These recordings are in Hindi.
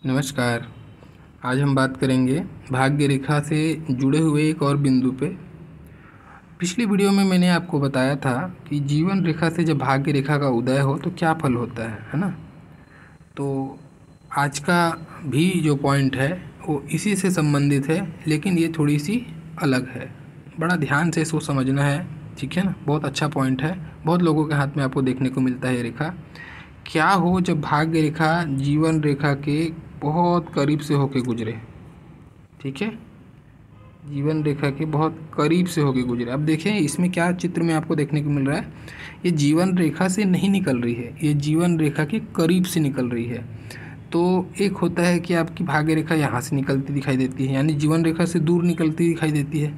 नमस्कार। आज हम बात करेंगे भाग्य रेखा से जुड़े हुए एक और बिंदु पे। पिछली वीडियो में मैंने आपको बताया था कि जीवन रेखा से जब भाग्य रेखा का उदय हो तो क्या फल होता है ना। तो आज का भी जो पॉइंट है वो इसी से संबंधित है, लेकिन ये थोड़ी सी अलग है। बड़ा ध्यान से इसको समझना है, ठीक है ना। बहुत अच्छा पॉइंट है, बहुत लोगों के हाथ में आपको देखने को मिलता है ये रेखा। क्या हो जब भाग्य रेखा जीवन रेखा के बहुत करीब से होके गुजरे, ठीक है, जीवन रेखा के बहुत करीब से होके गुजरे। अब देखें इसमें क्या चित्र में आपको देखने को मिल रहा है। ये जीवन रेखा से नहीं निकल रही है, ये जीवन रेखा के करीब से निकल रही है। तो एक होता है कि आपकी भाग्य रेखा यहाँ से निकलती दिखाई देती है, यानी जीवन रेखा से दूर निकलती दिखाई देती है।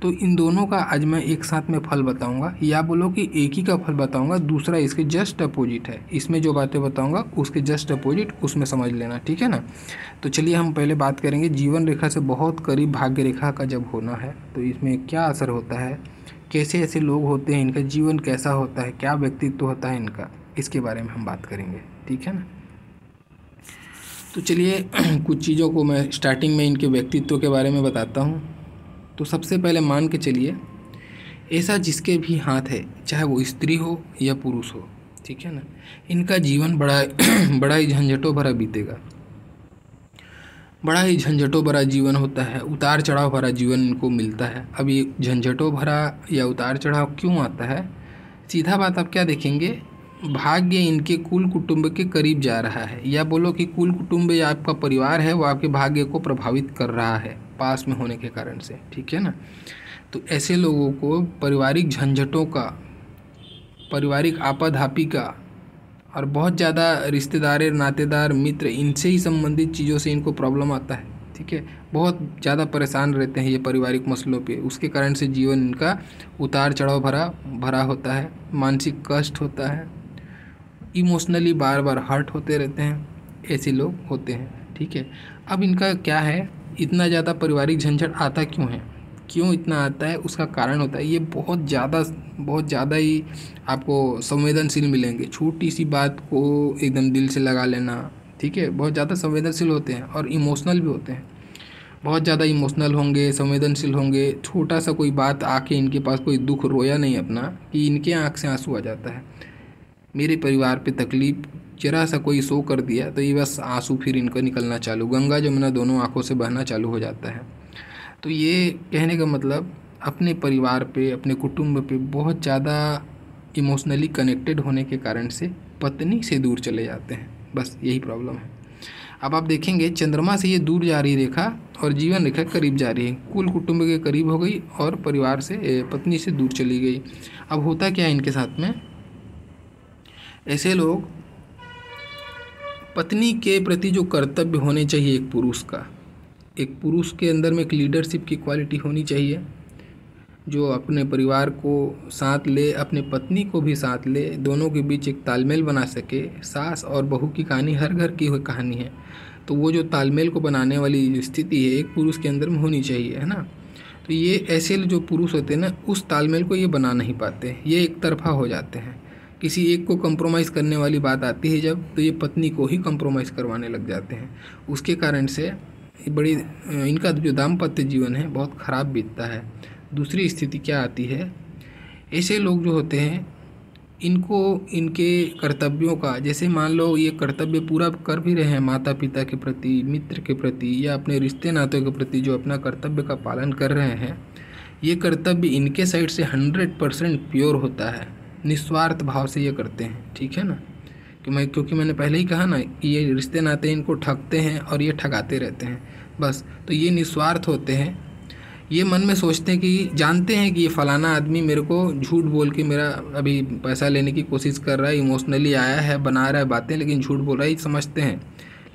तो इन दोनों का आज मैं एक साथ में फल बताऊंगा, या बोलो कि एक ही का फल बताऊंगा, दूसरा इसके जस्ट अपोजिट है। इसमें जो बातें बताऊंगा उसके जस्ट अपोजिट उसमें समझ लेना, ठीक है ना। तो चलिए हम पहले बात करेंगे जीवन रेखा से बहुत करीब भाग्य रेखा का जब होना है तो इसमें क्या असर होता है, कैसे ऐसे लोग होते हैं, इनका जीवन कैसा होता है, क्या व्यक्तित्व होता है इनका, इसके बारे में हम बात करेंगे, ठीक है ना। तो चलिए कुछ चीज़ों को मैं स्टार्टिंग में इनके व्यक्तित्व के बारे में बताता हूँ। तो सबसे पहले मान के चलिए ऐसा जिसके भी हाथ है, चाहे वो स्त्री हो या पुरुष हो, ठीक है ना, इनका जीवन बड़ा बड़ा ही झंझटों भरा बीतेगा। बड़ा ही झंझटों भरा जीवन होता है, उतार चढ़ाव भरा जीवन इनको मिलता है। अब ये झंझटों भरा या उतार चढ़ाव क्यों आता है, सीधा बात आप क्या देखेंगे, भाग्य इनके कुल कुटुंब के करीब जा रहा है, या बोलो कि कुल कुटुंब या आपका परिवार है वो आपके भाग्य को प्रभावित कर रहा है पास में होने के कारण से, ठीक है ना। तो ऐसे लोगों को पारिवारिक झंझटों का, पारिवारिक आपाधापी का, और बहुत ज़्यादा रिश्तेदार, नातेदार, मित्र, इनसे ही संबंधित चीज़ों से इनको प्रॉब्लम आता है, ठीक है। बहुत ज़्यादा परेशान रहते हैं ये पारिवारिक मसलों पे, उसके कारण से जीवन इनका उतार चढ़ाव भरा भरा होता है, मानसिक कष्ट होता है, इमोशनली बार बार हर्ट होते रहते हैं, ऐसे लोग होते हैं, ठीक है। अब इनका क्या है, इतना ज़्यादा पारिवारिक झंझट आता क्यों है, क्यों इतना आता है, उसका कारण होता है ये बहुत ज़्यादा ही आपको संवेदनशील मिलेंगे। छोटी सी बात को एकदम दिल से लगा लेना, ठीक है, बहुत ज़्यादा संवेदनशील होते हैं और इमोशनल भी होते हैं। बहुत ज़्यादा इमोशनल होंगे, संवेदनशील होंगे। छोटा सा कोई बात आके इनके पास कोई दुख रोया नहीं अपना कि इनके आँख से आंसू आ जाता है। मेरे परिवार पे तकलीफ जरा सा कोई शो कर दिया तो ये बस आंसू फिर इनका निकलना चालू, गंगा जमुना दोनों आंखों से बहना चालू हो जाता है। तो ये कहने का मतलब अपने परिवार पे, अपने कुटुंब पे बहुत ज़्यादा इमोशनली कनेक्टेड होने के कारण से पत्नी से दूर चले जाते हैं, बस यही प्रॉब्लम है। अब आप देखेंगे चंद्रमा से ये दूर जा रही रेखा और जीवन रेखा करीब जा रही है, कुल कुटुंब के करीब हो गई और परिवार से, पत्नी से दूर चली गई। अब होता क्या है इनके साथ में, ऐसे लोग पत्नी के प्रति जो कर्तव्य होने चाहिए एक पुरुष का, एक पुरुष के अंदर में एक लीडरशिप की क्वालिटी होनी चाहिए, जो अपने परिवार को साथ ले, अपने पत्नी को भी साथ ले, दोनों के बीच एक तालमेल बना सके। सास और बहू की कहानी हर घर की हुई कहानी है, तो वो जो तालमेल को बनाने वाली जो स्थिति है एक पुरुष के अंदर में होनी चाहिए, है ना। तो ये ऐसे जो पुरुष होते हैं ना, उस तालमेल को ये बना नहीं पाते, ये एक तरफा हो जाते हैं। किसी एक को कंप्रोमाइज़ करने वाली बात आती है जब, तो ये पत्नी को ही कंप्रोमाइज़ करवाने लग जाते हैं। उसके कारण से बड़ी इनका जो दाम्पत्य जीवन है बहुत ख़राब बीतता है। दूसरी स्थिति क्या आती है, ऐसे लोग जो होते हैं इनको इनके कर्तव्यों का, जैसे मान लो ये कर्तव्य पूरा कर भी रहे हैं माता पिता के प्रति, मित्र के प्रति, या अपने रिश्ते नातों के प्रति जो अपना कर्तव्य का पालन कर रहे हैं, ये कर्तव्य इनके साइड से 100% प्योर होता है, निस्वार्थ भाव से ये करते हैं, ठीक है ना। क्योंकि मैंने पहले ही कहा ना कि ये रिश्ते नाते इनको ठगते हैं और ये ठगाते रहते हैं बस। तो ये निस्वार्थ होते हैं, ये मन में सोचते हैं कि जानते हैं कि ये फलाना आदमी मेरे को झूठ बोल के मेरा अभी पैसा लेने की कोशिश कर रहा है, इमोशनली आया है, बना रहा है बातें, लेकिन झूठ बोल रहा है समझते हैं।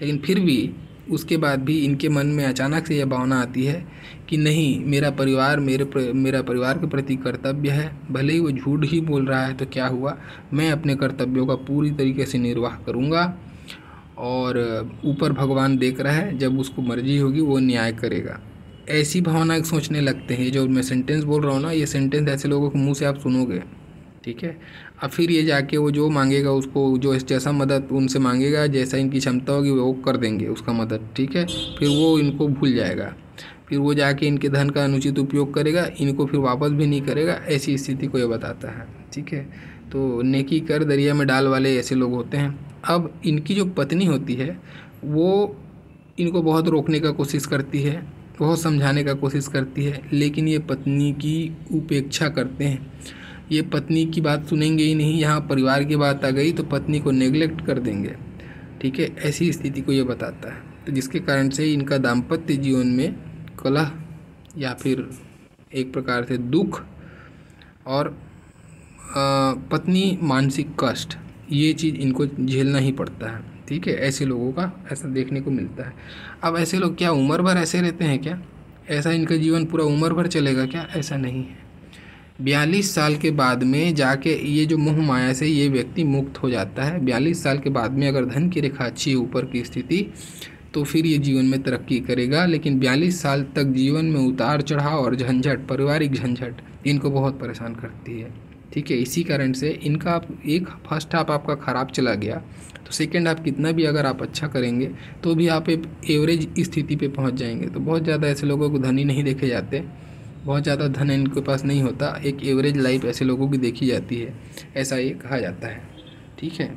लेकिन फिर भी उसके बाद भी इनके मन में अचानक से यह भावना आती है कि नहीं, मेरा परिवार मेरा परिवार के प्रति कर्तव्य है, भले ही वो झूठ ही बोल रहा है तो क्या हुआ, मैं अपने कर्तव्यों का पूरी तरीके से निर्वाह करूँगा और ऊपर भगवान देख रहा है, जब उसको मर्जी होगी वो न्याय करेगा। ऐसी भावना सोचने लगते हैं। जो मैं सेंटेंस बोल रहा हूँ ना, ये सेंटेंस ऐसे लोगों के मुंह से आप सुनोगे ठीक है। अब फिर ये जाके वो जो मांगेगा उसको, जो जैसा मदद उनसे मांगेगा, जैसा इनकी क्षमता होगी वो कर देंगे उसका मदद, ठीक है। फिर वो इनको भूल जाएगा, फिर वो जाके इनके धन का अनुचित उपयोग करेगा, इनको फिर वापस भी नहीं करेगा। ऐसी स्थिति को ये बताता है, ठीक है। तो नेकी कर दरिया में डाल वाले ऐसे लोग होते हैं। अब इनकी जो पत्नी होती है वो इनको बहुत रोकने का कोशिश करती है, बहुत समझाने का कोशिश करती है, लेकिन ये पत्नी की उपेक्षा करते हैं। ये पत्नी की बात सुनेंगे ही नहीं। यहाँ परिवार की बात आ गई तो पत्नी को नेग्लेक्ट कर देंगे, ठीक है। ऐसी स्थिति को ये बताता है। तो जिसके कारण से इनका दाम्पत्य जीवन में कलह या फिर एक प्रकार से दुख और पत्नी मानसिक कष्ट, ये चीज़ इनको झेलना ही पड़ता है, ठीक है। ऐसे लोगों का ऐसा देखने को मिलता है। अब ऐसे लोग क्या उम्र भर ऐसे रहते हैं क्या? ऐसा इनका जीवन पूरा उम्र भर चलेगा क्या? ऐसा नहीं है। 42 साल के बाद में जाके ये जो मोह माया से ये व्यक्ति मुक्त हो जाता है। 42 साल के बाद में अगर धन की रेखा अच्छी है, ऊपर की स्थिति, तो फिर ये जीवन में तरक्की करेगा। लेकिन 42 साल तक जीवन में उतार चढ़ाव और झंझट, पारिवारिक झंझट इनको बहुत परेशान करती है, ठीक है। इसी कारण से इनका एक फर्स्ट हाफ आपका ख़राब चला गया तो सेकेंड हाफ कितना भी अगर आप अच्छा करेंगे तो भी आप एक एवरेज स्थिति पे पहुंच जाएंगे। तो बहुत ज़्यादा ऐसे लोगों को धनी नहीं देखे जाते, बहुत ज़्यादा धन इनके पास नहीं होता। एक एवरेज लाइफ ऐसे लोगों की देखी जाती है, ऐसा ये कहा जाता है, ठीक है।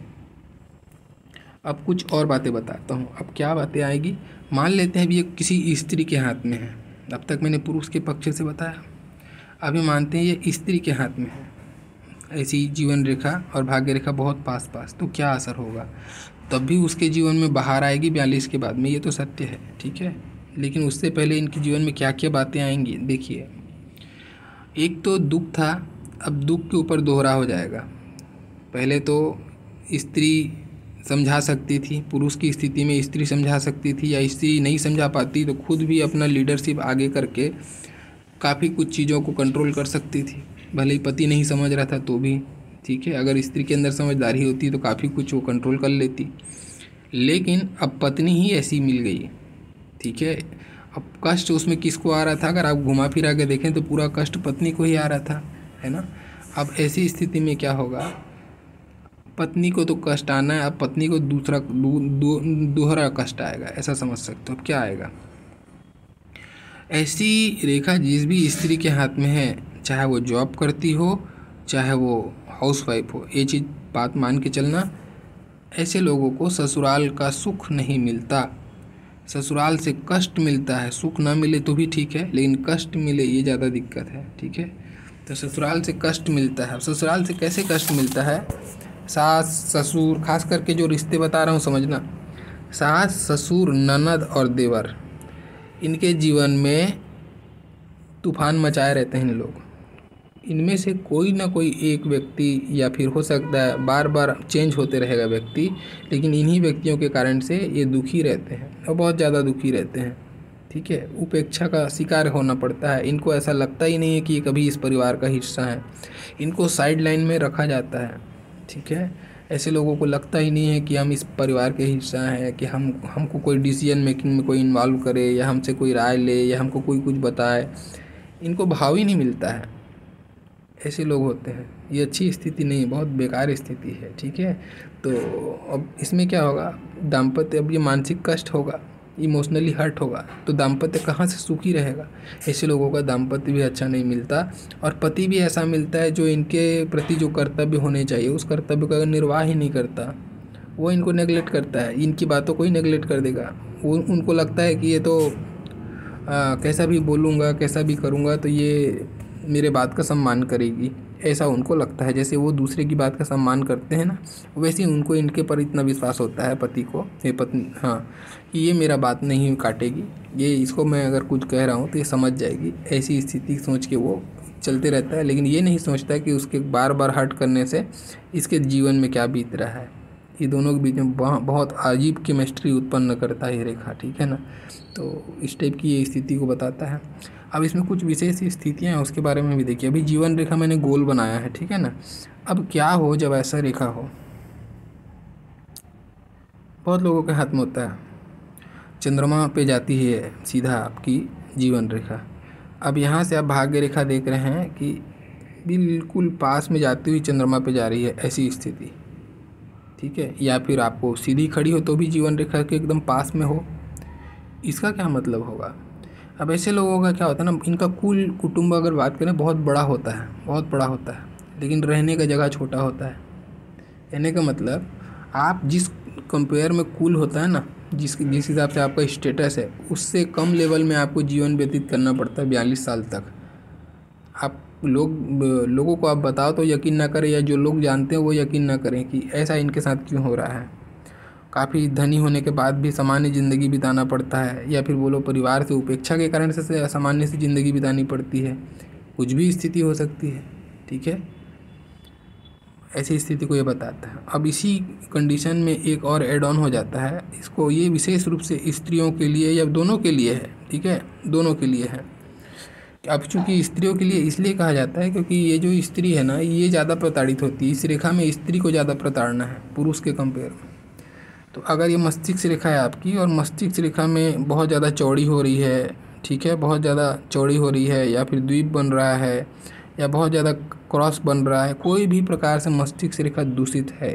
अब कुछ और बातें बताता हूँ। अब क्या बातें आएगी, मान लेते हैं अभी ये किसी स्त्री के हाथ में है। अब तक मैंने पुरुष के पक्ष से बताया, अभी मानते हैं ये स्त्री के हाथ में है। ऐसी जीवन रेखा और भाग्य रेखा बहुत पास पास, तो क्या असर होगा? तब भी उसके जीवन में बाहर आएगी 42 के बाद में, ये तो सत्य है, ठीक है। लेकिन उससे पहले इनके जीवन में क्या क्या बातें आएंगी देखिए। एक तो दुख था, अब दुख के ऊपर दोहरा हो जाएगा। पहले तो स्त्री समझा सकती थी, पुरुष की स्थिति में स्त्री समझा सकती थी, या स्त्री नहीं समझा पाती तो खुद भी अपना लीडरशिप आगे करके काफ़ी कुछ चीज़ों को कंट्रोल कर सकती थी। भले ही पति नहीं समझ रहा था तो भी, ठीक है। अगर स्त्री के अंदर समझदारी होती तो काफ़ी कुछ वो कंट्रोल कर लेती। लेकिन अब पत्नी ही ऐसी मिल गई, ठीक है। अब कष्ट उसमें किसको आ रहा था? अगर आप घुमा फिरा के देखें तो पूरा कष्ट पत्नी को ही आ रहा था, है ना। अब ऐसी स्थिति में क्या होगा, पत्नी को तो कष्ट आना है, अब पत्नी को दूसरा दोहरा कष्ट आएगा, ऐसा समझ सकते हो। अब क्या आएगा, ऐसी रेखा जिस भी स्त्री के हाथ में है, चाहे वो जॉब करती हो चाहे वो हाउसवाइफ हो, ये चीज़ बात मान के चलना, ऐसे लोगों को ससुराल का सुख नहीं मिलता। ससुराल से कष्ट मिलता है। सुख ना मिले तो भी ठीक है, लेकिन कष्ट मिले ये ज़्यादा दिक्कत है, ठीक है। तो ससुराल से कष्ट मिलता है। ससुराल से कैसे कष्ट मिलता है? सास ससुर, खास करके जो रिश्ते बता रहा हूँ समझना, सास ससुर ननद और देवर, इनके जीवन में तूफान मचाए रहते हैं इन लोग। इनमें से कोई ना कोई एक व्यक्ति, या फिर हो सकता है बार बार चेंज होते रहेगा व्यक्ति, लेकिन इन्हीं व्यक्तियों के कारण से ये दुखी रहते हैं और बहुत ज़्यादा दुखी रहते हैं, ठीक है। उपेक्षा का शिकार होना पड़ता है। इनको ऐसा लगता ही नहीं है कि ये कभी इस परिवार का हिस्सा है, इनको साइड लाइन में रखा जाता है, ठीक है। ऐसे लोगों को लगता ही नहीं है कि हम इस परिवार के हिस्सा हैं, कि हमको कोई डिसीजन मेकिंग में कोई इन्वॉल्व करे, या हमसे कोई राय ले, या हमको कोई कुछ बताए। इनको भाव ही नहीं मिलता है। ऐसे लोग होते हैं। ये अच्छी स्थिति नहीं है, बहुत बेकार स्थिति है, ठीक है। तो अब इसमें क्या होगा, दाम्पत्य, अब ये मानसिक कष्ट होगा, इमोशनली हर्ट होगा, तो दाम्पत्य कहाँ से सुखी रहेगा? ऐसे लोगों का दाम्पत्य भी अच्छा नहीं मिलता, और पति भी ऐसा मिलता है जो इनके प्रति जो कर्तव्य होने चाहिए उस कर्तव्य का निर्वाह ही नहीं करता। वो इनको नेगलेक्ट करता है, इनकी बातों को ही नेगलेक्ट कर देगा। वो उनको लगता है कि ये तो कैसा भी बोलूँगा, कैसा भी करूँगा तो ये मेरे बात का सम्मान करेगी, ऐसा उनको लगता है। जैसे वो दूसरे की बात का सम्मान करते हैं ना, वैसे ही उनको इनके पर इतना विश्वास होता है पति को, ये पत्नी, हाँ, कि ये मेरा बात नहीं काटेगी, ये इसको मैं अगर कुछ कह रहा हूँ तो ये समझ जाएगी। ऐसी स्थिति सोच के वो चलते रहता है, लेकिन ये नहीं सोचता कि उसके बार बार हर्ट करने से इसके जीवन में क्या बीत रहा है। ये दोनों के बीच में बहुत अजीब केमिस्ट्री उत्पन्न करता है ये रेखा, ठीक है ना। तो इस टाइप की ये स्थिति को बताता है। अब इसमें कुछ विशेष स्थितियाँ हैं, उसके बारे में भी देखिए। अभी जीवन रेखा मैंने गोल बनाया है, ठीक है ना। अब क्या हो जब ऐसा रेखा हो, बहुत लोगों के हाथ में होता है, चंद्रमा पे जाती है सीधा आपकी जीवन रेखा। अब यहाँ से आप भाग्य रेखा देख रहे हैं कि बिल्कुल पास में जाती हुई चंद्रमा पे जा रही है, ऐसी स्थिति, ठीक है। या फिर आपको सीधी खड़ी हो तो भी जीवन रेखा के एकदम पास में हो। इसका क्या मतलब होगा? अब ऐसे लोगों का क्या होता है ना, इनका कुल कुटुंब अगर बात करें बहुत बड़ा होता है, बहुत बड़ा होता है, लेकिन रहने का जगह छोटा होता है। कहने का मतलब आप जिस कंपेयर में कुल होता है ना, जिस हिसाब से आपका स्टेटस है, उससे कम लेवल में आपको जीवन व्यतीत करना पड़ता है 42 साल तक। आप लोगों को आप बताओ तो यकीन ना करें, या जो लोग जानते हैं वो यकीन ना करें कि ऐसा इनके साथ क्यों हो रहा है। काफ़ी धनी होने के बाद भी सामान्य ज़िंदगी बिताना पड़ता है, या फिर बोलो परिवार से उपेक्षा के कारण से सामान्य सी ज़िंदगी बितानी पड़ती है। कुछ भी स्थिति हो सकती है, ठीक है। ऐसी स्थिति को ये बताता है। अब इसी कंडीशन में एक और एड ऑन हो जाता है, इसको ये विशेष रूप से स्त्रियों के लिए या दोनों के लिए है, ठीक है, दोनों के लिए है। अब चूंकि स्त्रियों के लिए इसलिए कहा जाता है क्योंकि ये जो स्त्री है ना, ये ज़्यादा प्रताड़ित होती है। इस रेखा में स्त्री को ज़्यादा प्रताड़ना है पुरुष के कंपेयर में। तो अगर ये मस्तिष्क रेखा है आपकी और मस्तिष्क रेखा में बहुत ज़्यादा चौड़ी हो रही है, ठीक है, बहुत ज़्यादा चौड़ी हो रही है, या फिर द्वीप बन रहा है, या बहुत ज़्यादा क्रॉस बन रहा है, कोई भी प्रकार से मस्तिष्क रेखा दूषित है,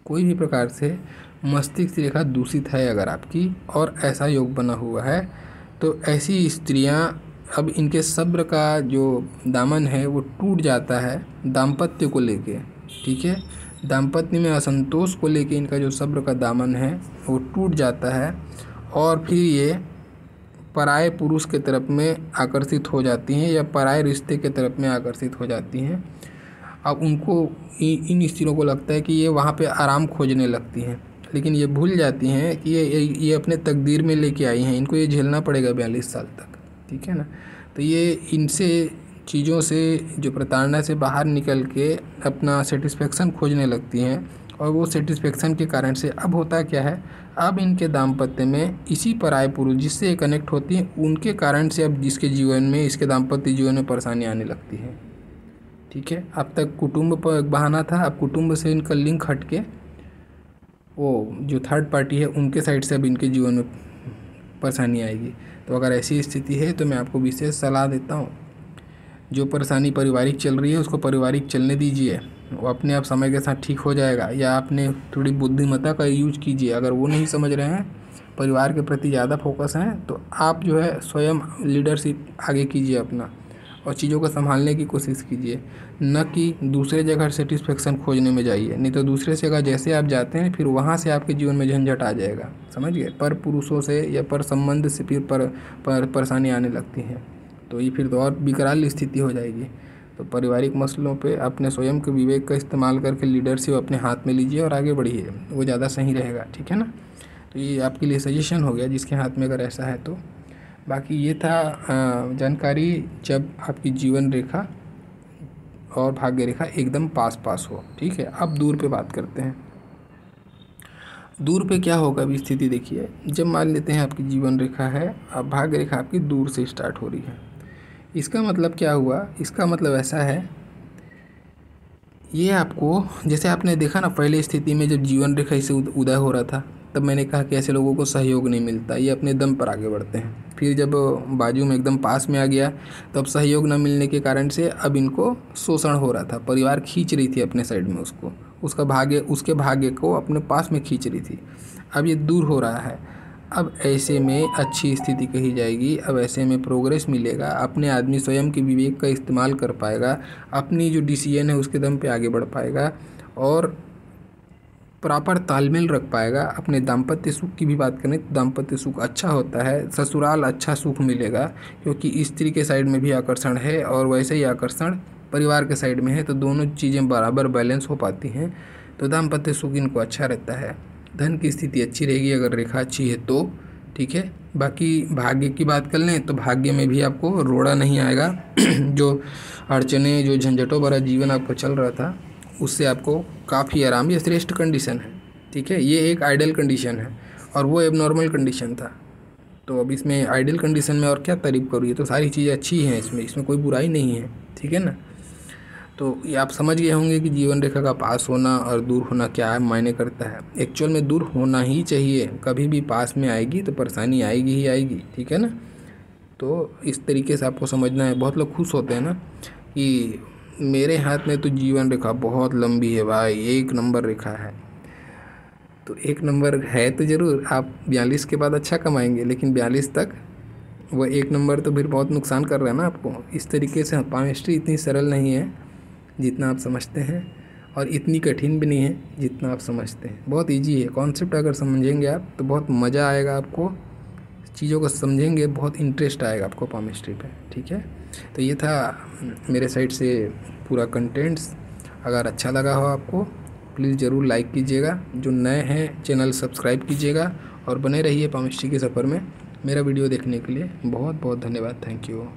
कोई भी प्रकार से मस्तिष्क रेखा दूषित है अगर आपकी, और ऐसा योग बना हुआ है, तो ऐसी स्त्रियां, अब इनके सब्र का जो दामन है वो टूट जाता है दाम्पत्य को लेके, ठीक है। दाम्पत्य में असंतोष को लेके इनका जो सब्र का दामन है वो टूट जाता है, और फिर ये पराये पुरुष के तरफ में आकर्षित हो जाती हैं, या पराये रिश्ते के तरफ में आकर्षित हो जाती हैं। अब उनको इन स्त्रियों को लगता है कि ये वहाँ पे आराम खोजने लगती हैं, लेकिन ये भूल जाती हैं कि ये अपने तकदीर में लेके आई हैं, इनको ये झेलना पड़ेगा 42 साल तक, ठीक है ना। तो ये इनसे चीज़ों से जो प्रताड़ना से बाहर निकल के अपना सेटिस्फेक्शन खोजने लगती हैं, और वो सेटिस्फेक्शन के कारण से अब होता क्या है, अब इनके दाम्पत्य में इसी पराये पुरुष जिससे ये कनेक्ट होती हैं, उनके कारण से अब जिसके जीवन में, इसके दाम्पत्य जीवन में परेशानी आने लगती है, ठीक है। अब तक कुटुंब पर बहाना था, अब कुटुंब से इनका लिंक हट के वो जो थर्ड पार्टी है उनके साइड से अब इनके जीवन में परेशानी आएगी। तो अगर ऐसी स्थिति है तो मैं आपको विशेष सलाह देता हूँ, जो परेशानी पारिवारिक चल रही है उसको पारिवारिक चलने दीजिए, वो अपने आप समय के साथ ठीक हो जाएगा। या आपने थोड़ी बुद्धिमत्ता का यूज कीजिए, अगर वो नहीं समझ रहे हैं, परिवार के प्रति ज़्यादा फोकस हैं, तो आप जो है स्वयं लीडरशिप आगे कीजिए अपना, और चीज़ों को संभालने की कोशिश कीजिए, न कि दूसरे जगह सेटिस्फेक्शन खोजने में जाइए। नहीं तो दूसरे जगह जैसे आप जाते हैं फिर वहाँ से आपके जीवन में झंझट आ जाएगा, समझ गए। पर पुरुषों से या पर संबंध से फिर परेशानी आने लगती है, तो ये फिर तो और विकराल स्थिति हो जाएगी। तो पारिवारिक मसलों पे अपने स्वयं के विवेक का इस्तेमाल करके लीडरशिप अपने हाथ में लीजिए और आगे बढ़िए, वो ज़्यादा सही रहेगा, ठीक है ना। तो ये आपके लिए सजेशन हो गया जिसके हाथ में अगर ऐसा है तो। बाकी ये था जानकारी जब आपकी जीवन रेखा और भाग्य रेखा एकदम पास पास हो, ठीक है। अब दूर पे बात करते हैं। दूर पे क्या होगा अभी स्थिति देखिए, जब मान लेते हैं आपकी जीवन रेखा है, अब भाग्य रेखा आपकी दूर से स्टार्ट हो रही है। इसका मतलब क्या हुआ, इसका मतलब ऐसा है, ये आपको, जैसे आपने देखा ना पहले स्थिति में जब जीवन रेखा इसे उदय हो रहा था, तब मैंने कहा कि ऐसे लोगों को सहयोग नहीं मिलता, ये अपने दम पर आगे बढ़ते हैं। फिर जब बाजू में एकदम पास में आ गया, तब सहयोग न मिलने के कारण से अब इनको शोषण हो रहा था, परिवार खींच रही थी अपने साइड में उसको, उसके भाग्य को अपने पास में खींच रही थी। अब ये दूर हो रहा है, अब ऐसे में अच्छी स्थिति कही जाएगी, अब ऐसे में प्रोग्रेस मिलेगा, अपने आदमी स्वयं के विवेक का इस्तेमाल कर पाएगा, अपनी जो डिसीजन है उसके दम पे आगे बढ़ पाएगा, और प्रॉपर तालमेल रख पाएगा। अपने दाम्पत्य सुख की भी बात करें तो दाम्पत्य सुख अच्छा होता है, ससुराल अच्छा सुख मिलेगा, क्योंकि स्त्री के साइड में भी आकर्षण है और वैसे ही आकर्षण परिवार के साइड में है, तो दोनों चीज़ें बराबर बैलेंस हो पाती हैं, तो दाम्पत्य सुख इनको अच्छा रहता है। धन की स्थिति अच्छी रहेगी अगर रेखा अच्छी है तो, ठीक है। बाकी भाग्य की बात कर लें तो भाग्य में भी आपको रोड़ा नहीं आएगा जो अड़चने, जो झंझटों भरा जीवन आपका चल रहा था, उससे आपको काफ़ी आराम, ये श्रेष्ठ कंडीशन है, ठीक है। ये एक आइडियल कंडीशन है और वो एबनॉर्मल कंडीशन था, तो अब इसमें आइडियल कंडीशन में और क्या तारीफ़ करूँ, ये तो सारी चीज़ें अच्छी हैं, इसमें कोई बुराई नहीं है, ठीक है ना। तो ये आप समझ गए होंगे कि जीवन रेखा का पास होना और दूर होना क्या मायने करता है। एक्चुअल में दूर होना ही चाहिए, कभी भी पास में आएगी तो परेशानी आएगी ही आएगी, ठीक है ना। तो इस तरीके से आपको समझना है। बहुत लोग खुश होते हैं ना कि मेरे हाथ में तो जीवन रेखा बहुत लंबी है भाई, 1 नंबर रेखा है। तो 1 नंबर है तो ज़रूर, आप 42 के बाद अच्छा कमाएंगे, लेकिन 42 तक वो 1 नंबर तो फिर बहुत नुकसान कर रहा है ना आपको। इस तरीके से पामिस्ट्री इतनी सरल नहीं है जितना आप समझते हैं, और इतनी कठिन भी नहीं है जितना आप समझते हैं। बहुत इजी है कॉन्सेप्ट, अगर समझेंगे आप तो बहुत मज़ा आएगा आपको, चीज़ों को समझेंगे, बहुत इंटरेस्ट आएगा आपको पामिस्ट्री पे। ठीक है, तो ये था मेरे साइड से पूरा कंटेंट्स। अगर अच्छा लगा हो आपको, प्लीज़ ज़रूर लाइक कीजिएगा। जो नए हैं चैनल सब्सक्राइब कीजिएगा और बने रहिए पामिस्ट्री के सफ़र में। मेरा वीडियो देखने के लिए बहुत बहुत धन्यवाद। Thank you.